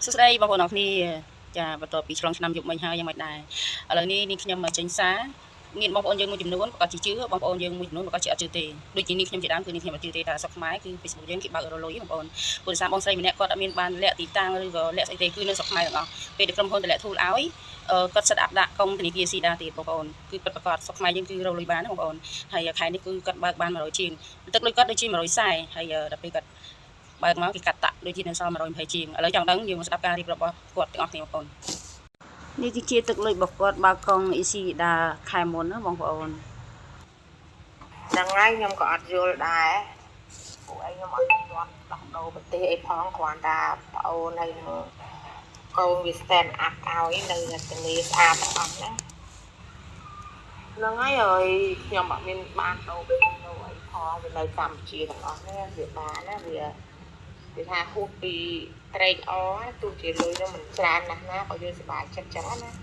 សួស្តីបងប្អូនអរគ្នាចាបន្ទាប់ពីឆ្លងឆ្នាំយុគមិញហើយយ៉ាងម៉េចដែរឥឡូវនេះខ្ញុំមកចេញសារមានបងប្អូនយើងមួយចំនួនក៏ជឿបងប្អូនយើងមួយចំនួនក៏ជឿអត់ជឿទេដូចជានេះខ្ញុំជាដើមគឺនេះខ្ញុំអត់ជឿទេតែស្រុកខ្មែរគឺ Facebook យើងគេបើករលុយបងប្អូនព្រោះសារបងស្រីម្នាក់គាត់អត់មានបានលាក់ទីតាំងឬក៏លាក់ស្អីទេគឺនៅស្រុកខ្មែរទាំងអស់ពេលដែលក្រុមហ៊ុនតម្លាក់ធូលឲ្យគាត់សិតដាក់កុំធនាគារស៊ីដាទៀតបងប្អូនគឺពិតប្រាកដស្រុកខ្មែរយើងគឺរលុយបានបងប្អូនហើយខែនេះគឺគាត់បើកបាន100ជាងទឹកលុយគាត់ដូចជា140ហើយដល់ពេលគាត់បើកមកគេកាត់តាក់ដូចជានៅសល់120ជាងឥឡូវចង់ដឹងយើងមកស្ដាប់ការរៀបរាប់របស់គាត់ទាំងអស់គ្នាបងប្អូននេះគឺជាទឹកលុយរបស់គាត់បើកកងអ៊ីស៊ីដាខែមុនណាបងប្អូនហ្នឹងហើយខ្ញុំក៏អត់យល់ដែរពួកឯងខ្ញុំអត់ទាន់ដោះដូរប្រទេសអីផងគ្រាន់តែប្អូនហើយកូនវា stand up ឲ្យនៅទនីស្អាតទាំងអស់ហ្នឹងហើយខ្ញុំអត់មានបានដូរពេលនោះអីផងវានៅកម្ពុជាទាំងអស់ហ្នឹងវាបានណាវាថាហួសពីត្រេកអរទោះជាលុយនោះមិនច្រើនណាស់ណាក៏យើងសប្បាយចិត្តចឹងណា